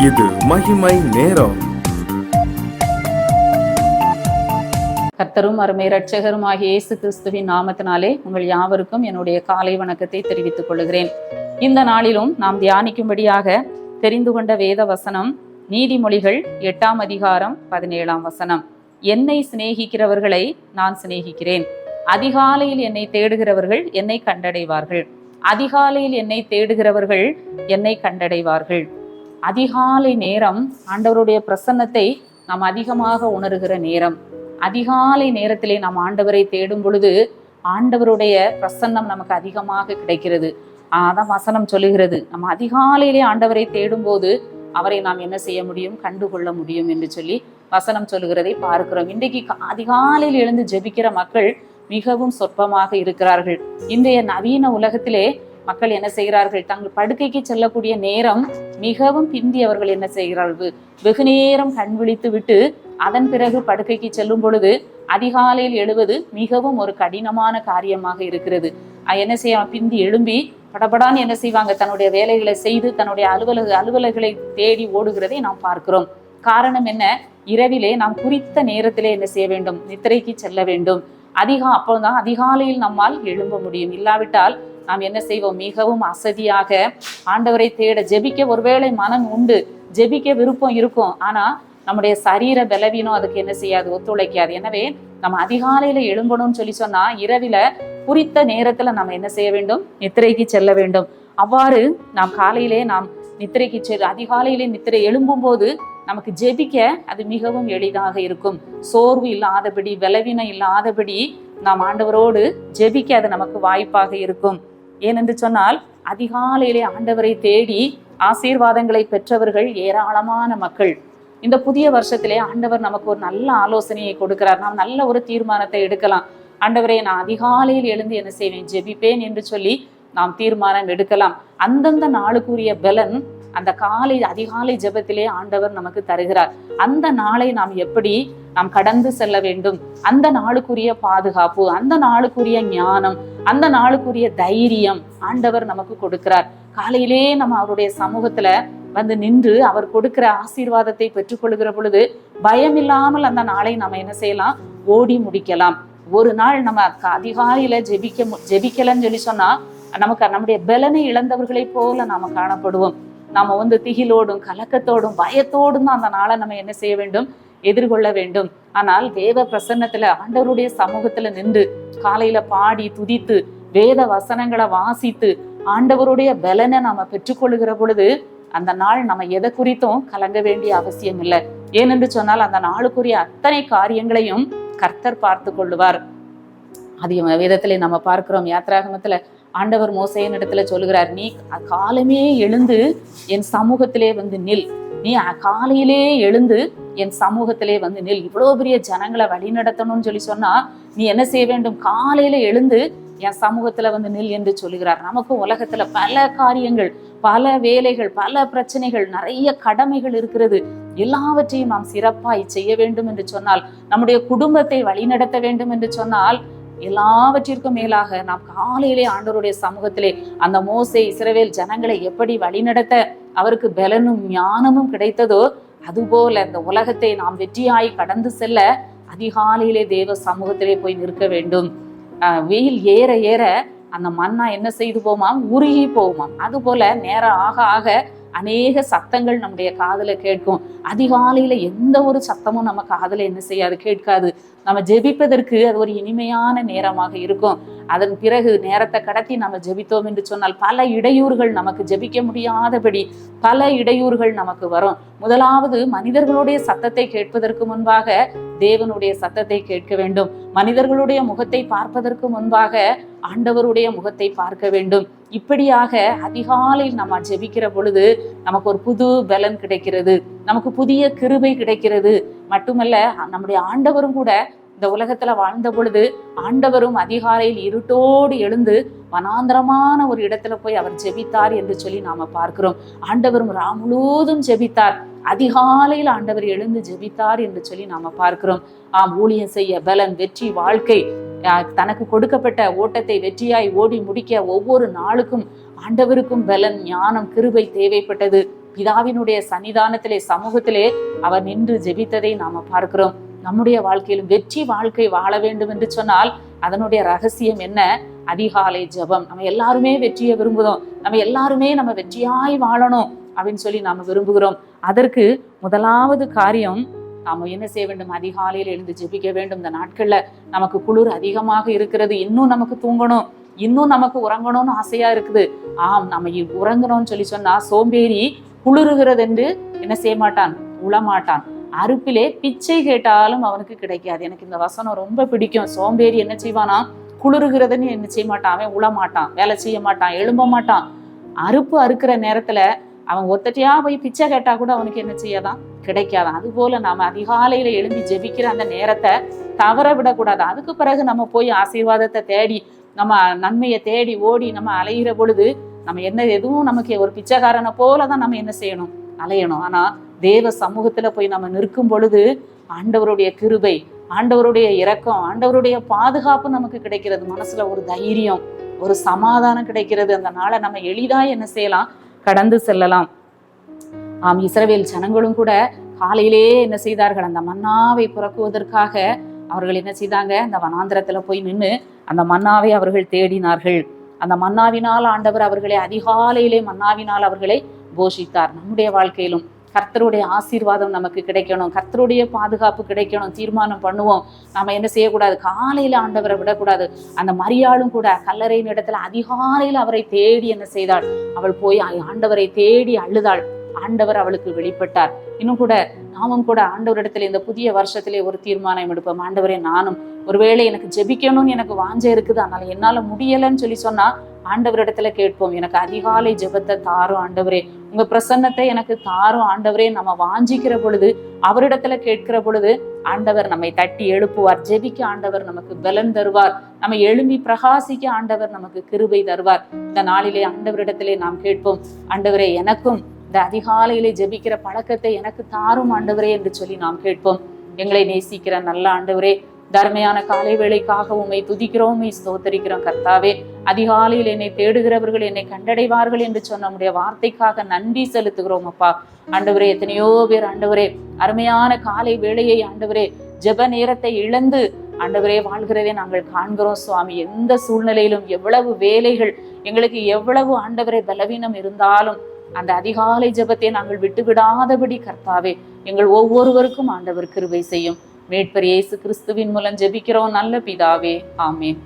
இது மகிமை நேரம். கர்த்தரும் அருமை இரட்சகருமாகிய இயேசு கிறிஸ்துவின் நாமத்தினாலே உங்கள் யாவருக்கும் என்னுடைய காலை வணக்கத்தை தெரிவித்துக் கொள்கிறேன். இந்த நாளிலும் நாம் தியானிக்கும்படியாக தெரிந்து கொண்ட வேத வசனம் நீதிமொழிகள் 8ஆம் அதிகாரம் 17ஆம் வசனம். என்னை சிநேகிக்கிறவர்களை நான் சிநேகிக்கிறேன், அதிகாலையில் என்னை தேடுகிறவர்கள் என்னை கண்டடைவார்கள். அதிகாலையில் என்னை தேடுகிறவர்கள் என்னை கண்டடைவார்கள். அதிகாலை நேரம் ஆண்டவருடைய பிரசன்னத்தை நாம் அதிகமாக உணர்கிற நேரம். அதிகாலை நேரத்திலே நாம் ஆண்டவரை தேடும் பொழுது ஆண்டவருடைய பிரசன்னம் நமக்கு அதிகமாக கிடைக்கிறது. அதான் வசனம் சொல்லுகிறது, நம்ம அதிகாலையிலே ஆண்டவரை தேடும் போது அவரை நாம் என்ன செய்ய முடியும், கண்டுகொள்ள முடியும் என்று சொல்லி வசனம் சொல்லுகிறதை பார்க்கிறோம். இன்றைக்கு அதிகாலையில் எழுந்து ஜெபிக்கிற மக்கள் மிகவும் சொற்பமாக இருக்கிறார்கள். இன்றைய நவீன உலகத்திலே மக்கள் என்ன செய்கிறார்கள், தங்கள் படுக்கைக்கு செல்லக்கூடிய நேரம் மிகவும் பிந்தி அவர்கள் என்ன செய்கிறார்கள், வெகு நேரம் கண் விழித்து விட்டு அதன் பிறகு படுக்கைக்கு செல்லும் பொழுது அதிகாலையில் எழுவது மிகவும் ஒரு கடினமான காரியமாக இருக்கிறது. என்ன செய்ய, பிந்தி எழும்பி படபடான்னு என்ன செய்வாங்க, தன்னுடைய வேலைகளை செய்து தன்னுடைய அலுவலர்களை தேடி ஓடுகிறதை நாம் பார்க்கிறோம். காரணம் என்ன, இரவிலே நாம் குறித்த நேரத்திலே என்ன செய்ய வேண்டும், நித்திரைக்கு செல்ல வேண்டும். அப்போதான் அதிகாலையில் நம்மால் எழும்ப முடியும். இல்லாவிட்டால் நாம் என்ன செய்வோம், மிகவும் அசதியாக ஆண்டவரை தேட ஜெபிக்க ஒருவேளை மனம் உண்டு, ஜெபிக்க விருப்பம் இருக்கும், ஆனா நம்முடைய சரீர பலவீனம் அதுக்கு என்ன செய்யாது, ஒத்துழைக்காது. எனவே நம்ம அதிகாலையில எழும்பணும்னு சொல்லி சொன்னா இரவில குறித்த நேரத்துல நம்ம என்ன செய்ய வேண்டும், நித்திரைக்கு செல்ல வேண்டும். அவ்வாறு நாம் காலையிலே நாம் நித்திரைக்கு அதிகாலையிலே நித்திரை எழும்பும் போது நமக்கு ஜெபிக்க அது மிகவும் எளிதாக இருக்கும். சோர்வு இல்லாதபடி, பலவீனம் இல்லாதபடி நாம் ஆண்டவரோடு ஜெபிக்க அது நமக்கு வாய்ப்பாக இருக்கும். ஏனென்று சொன்னால் அதிகாலையிலே ஆண்டவரை தேடி ஆசீர்வாதங்களை பெற்றவர்கள் ஏராளமான மக்கள். இந்த புதிய வருஷத்திலே ஆண்டவர் நமக்கு ஒரு நல்ல ஆலோசனையை கொடுக்கிறார். நாம் நல்ல ஒரு தீர்மானத்தை எடுக்கலாம். ஆண்டவரே, நான் அதிகாலையில் எழுந்து என்ன செய்வேன், ஜெபிப்பேன் என்று சொல்லி நாம் தீர்மானம் எடுக்கலாம். அந்தந்த நாளுக்குரிய பலன் அந்த அதிகாலை ஜெபத்திலே ஆண்டவர் நமக்கு தருகிறார். அந்த நாளை நாம் எப்படி நாம் கடந்து செல்ல வேண்டும், அந்த நாளுக்குரிய பாதுகாப்பு, அந்த நாளுக்குரிய ஞானம், அந்த நாளுக்குரிய தைரியம் ஆண்டவர் நமக்கு கொடுக்கிறார். காலையிலே நம்ம அவருடைய சமூகத்துல வந்து நின்று அவர் கொடுக்கிற ஆசீர்வாதத்தை பெற்றுக்கொள்கிற பொழுது பயம் இல்லாமல் அந்த நாளை நம்ம என்ன செய்யலாம், ஓடி முடிக்கலாம். ஒரு நாள் நம்ம அதிகாலையில ஜெபிக்கலன்னு சொல்லி சொன்னா நமக்கு நம்முடைய பலனை இழந்தவர்களை போல நாம காணப்படுவோம். நாம திகிலோடும் கலக்கத்தோடும் பயத்தோடும் தான் அந்த நாளை நம்ம என்ன செய்ய வேண்டும், எதிர்கொள்ள வேண்டும். ஆனால் தேவ பிரசன்னத்துல ஆண்டவருடைய சமூகத்துல நின்று காலையில பாடி துதித்து வேத வசனங்களை வாசித்து ஆண்டவருடைய பலனை நாம பெற்றுக்கொள்ளுகிற பொழுது அந்த நாள் நம்ம எதை குறித்தும் கலங்க வேண்டிய அவசியம் இல்லை. ஏனென்று சொன்னால் அந்த நாளுக்குரிய அத்தனை காரியங்களையும் கர்த்தர் பார்த்து கொள்ளுவார். அது வேதத்திலே நம்ம பார்க்கிறோம். யாத்ராகமத்துல ஆண்டவர் மோசேயின் இடத்துல சொல்லுகிறார், நீ காலமே எழுந்து என் சமூகத்திலே நில், நீ காலையிலே எழுந்து என் சமூகத்திலே நில். இவ்வளவு பெரிய ஜனங்களை வழி நடத்தணும்னு சொல்லி சொன்னா நீ என்ன செய்ய வேண்டும், காலையில எழுந்து என் சமூகத்துல நில் என்று சொல்லுகிறார். நமக்கும் உலகத்துல பல காரியங்கள், பல வேலைகள், பல பிரச்சனைகள், நிறைய கடமைகள் இருக்கிறது. எல்லாவற்றையும் நாம் சிறப்பாய் செய்ய வேண்டும் என்று சொன்னால், நம்முடைய குடும்பத்தை வழிநடத்த வேண்டும் என்று சொன்னால், எல்லாவற்றிற்கும் மேலாக நாம் காலையிலே ஆண்டவருடைய சமூகத்திலே அந்த மோசே இஸ்ரவேல் ஜனங்களை எப்படி வழிநடத்த அவருக்கு பலனும் ஞானமும் கிடைத்ததோ அதுபோல இந்த உலகத்தை நாம் வெற்றியாய் கடந்து செல்ல அதிகாலையிலே தேவ சமூகத்திலே போய் நிற்க வேண்டும். வெயில் ஏற ஏற அந்த மண்ணா என்ன செய்து போமாம், உருகி போகுமாம். அது போல நேரம் ஆக ஆக அநேக சத்தங்கள் நம்முடைய காதுல கேட்கும். அதிகாலையில எந்த ஒரு சத்தமும் நம்ம காதுல என்ன செய்யாது, கேட்காது. நம்ம ஜெபிப்பதற்கு அது ஒரு இனிமையான நேரமாக இருக்கும். அதன் பிறகு நேரத்தை கடத்தி நம்ம ஜெபித்தோம் என்று சொன்னால் பல இடையூறுகள், நமக்கு ஜெபிக்க முடியாதபடி பல இடையூறுகள் நமக்கு வரும். முதலாவது மனிதர்களுடைய சத்தத்தை கேட்பதற்கு முன்பாக தேவனுடைய சத்தத்தை கேட்க வேண்டும். மனிதர்களுடைய முகத்தை பார்ப்பதற்கு முன்பாக ஆண்டவருடைய முகத்தை பார்க்க வேண்டும். இப்படியாக அதிகாலையில் நம்ம ஜெபிக்கிற பொழுது நமக்கு ஒரு புது பலன் கிடைக்கிறது, நமக்கு புதிய கிருபை கிடைக்கிறது. மட்டுமல்ல, நம்முடைய ஆண்டவரும் கூட இந்த உலகத்துல வாழ்ந்த பொழுது ஆண்டவரும் அதிகாலையில் இருட்டோடு எழுந்து வனாந்திரமான ஒரு இடத்துல போய் அவர் ஜெபித்தார் என்று சொல்லி நாம பார்க்கிறோம். ஆண்டவரும் முழுவதும் ஜெபித்தார், அதிகாலையில் ஆண்டவர் எழுந்து ஜெபித்தார் என்று சொல்லி நாம பார்க்கிறோம். ஊழியம் செய்ய பலன், வெற்றி, வாழ்க்கை, தனக்கு கொடுக்கப்பட்ட ஓட்டத்தை வெற்றியாய் ஓடி முடிக்க ஒவ்வொரு நாளுக்கும் ஆண்டவருக்கும் பலன், ஞானம், கிருபை தேவைப்பட்டது. பிதாவினுடைய சன்னிதானத்திலே சமூகத்திலே அவர் நின்று ஜெபித்ததை நாம பார்க்கிறோம். நம்முடைய வாழ்க்கையிலும் வெற்றி வாழ்க்கை வாழ வேண்டும் என்று சொன்னால் அதனுடைய ரகசியம் என்ன? அதிகாலை ஜெபம். நம்ம எல்லாருமே வெற்றியை விரும்புகிறோம். நம்ம எல்லாருமே நம்ம வெற்றியாய் வாழணும் அப்படின்னு சொல்லி நாம விரும்புகிறோம். அதற்கு முதலாவது காரியம் நாம என்ன செய்ய வேண்டும்? அதிகாலையில் எழுந்து ஜெபிக்க வேண்டும். இந்த நாட்கள்ல நமக்கு குளிர் அதிகமாக இருக்கிறது. இன்னும் நமக்கு தூங்கணும், இன்னும் நமக்கு உறங்கணும்னு ஆசையா இருக்குது. நம்ம உறங்கணும்னு சொல்லி சொன்னா சோம்பேறி குளிருகிறது என்று என்ன செய்ய மாட்டான்? உளமாட்டான். அறுப்பிலே பிச்சை கேட்டாலும் அவனுக்கு கிடைக்காது. எனக்கு இந்த வசனம் ரொம்ப பிடிக்கும். சோம்பேறி என்ன செய்வானா? குளிருகிறதுன்னு என்ன செய்ய மாட்டான், அவன் உளமாட்டான், வேலை செய்ய மாட்டான், எழும்ப மாட்டான். அறுப்பு அறுக்கிற நேரத்துல அவன் ஒத்தட்டையா போய் பிச்சை கேட்டா கூட அவனுக்கு என்ன செய்யாதான்? கிடைக்காதான். அது போல நாம அதிகாலையில எழும்பி ஜெபிக்கிற அந்த நேரத்தை தவற விடக்கூடாது. அதுக்கு பிறகு நம்ம போய் ஆசீர்வாதத்தை தேடி, நம்ம நன்மையை தேடி ஓடி நம்ம அலைகிற பொழுது நம்ம என்ன எதுவும் நமக்கு ஒரு பிச்சைக்காரனை போலதான் நம்ம என்ன செய்யணும்? அலையணும். ஆனா தேவ சமூகத்துல போய் நம்ம நிற்கும் பொழுது ஆண்டவருடைய கிருபை, ஆண்டவருடைய இரக்கம், ஆண்டவருடைய பாதுகாப்பு நமக்கு கிடைக்கிறது. மனசுல ஒரு தைரியம், ஒரு சமாதானம் கிடைக்கிறது. அந்த நாளை நம்ம எளிதா என்ன செய்யலாம்? கடந்து செல்லலாம். இஸ்ரவேல் ஜனங்களும் கூட காலையிலே என்ன செய்தார்கள்? அந்த மன்னாவை புறக்குவதற்காக அவர்கள் என்ன செய்தாங்க? அந்த வனாந்திரத்துல போய் நின்று அந்த மன்னாவை அவர்கள் தேடினார்கள். அந்த மன்னாவினால் ஆண்டவர் அவர்களை அதிகாலையிலே மன்னாவினால் அவர்களை போஷித்தார். நம்முடைய வாழ்க்கையிலும் கர்த்தருடைய ஆசீர்வாதம் நமக்கு கிடைக்கணும், கர்த்தருடைய பாதுகாப்பு கிடைக்கணும். தீர்மானம் பண்ணுவோம். நாம என்ன செய்யக்கூடாது? காலையில ஆண்டவரை விடக்கூடாது. அந்த மரியாளும் கூட கல்லறையின் இடத்துல அதிகாலையில அவரை தேடி என்ன செய்தாள்? அவள் போய் ஆண்டவரை தேடி அழுதாள். ஆண்டவர் அவளுக்கு வெளிப்பட்டார். இன்னும் கூட நாமும் கூட ஆண்டவரிடத்துல இந்த புதிய வருஷத்திலே ஒரு தீர்மானம் எடுப்போம். ஆண்டவரே, நானும் ஒருவேளை எனக்கு ஜெபிக்கணும்னு எனக்கு வாஞ்ச இருக்குது, அதனால என்னால முடியலன்னு சொல்லி சொன்னா ஆண்டவரிடத்துல கேட்போம். எனக்கு அதிகாலை ஜெபத்தை தாரும் ஆண்டவரே, உங்க பிரசன்னத்தை எனக்கு தாரும் ஆண்டவரே. நம்ம வாஞ்சிக்கிற பொழுது, அவரிடத்துல கேட்கிற பொழுது ஆண்டவர் நம்மை தட்டி எழுப்புவார். ஜெபிக்க ஆண்டவர் நமக்கு பலன் தருவார். நம்ம எழும்பி பிரகாசிக்க ஆண்டவர் நமக்கு கிருபை தருவார். இந்த நாளிலே ஆண்டவரிடத்திலே நாம் கேட்போம். ஆண்டவரே, எனக்கும் இந்த அதிகாலையிலே ஜெபிக்கிற பழக்கத்தை எனக்கு தாரும் ஆண்டவரே என்று சொல்லி நாம் கேட்போம். எங்களை நேசிக்கிற நல்ல ஆண்டவரே, தர்மையான காலை வேளைக்காக உம்மை துதிக்கிறோம், உம்மை ஸ்தோத்தரிக்கிறோம். கர்த்தாவே, அதிகாலையில் என்னை தேடுகிறவர்கள் என்னை கண்டடைவார்கள் என்று சொன்ன நம்முடைய வார்த்தைக்காக நன்றி செலுத்துகிறோம் அப்பா. ஆண்டவரே, எத்தனையோ பேர் ஆண்டவரே அருமையான காலை வேளையை ஆண்டவரே ஜெப நேரத்தை இழந்து ஆண்டவரே வாழ்கிறதே நாங்கள் காண்கிறோம் சுவாமி. எந்த சூழ்நிலையிலும் எவ்வளவு வேலைகள் எங்களுக்கு எவ்வளவு ஆண்டவரே பலவீனம் இருந்தாலும் அந்த அதிகாலை ஜெபத்தை நாங்கள் விட்டுவிடாதபடி கர்த்தாவே எங்கள் ஒவ்வொருவருக்கும் ஆண்டவர் கிருபை செய்யும். மீட்பர் இயேசு கிறிஸ்துவின் மூலம் ஜெபிக்கிறோம் நல்ல பிதாவே, ஆமென்.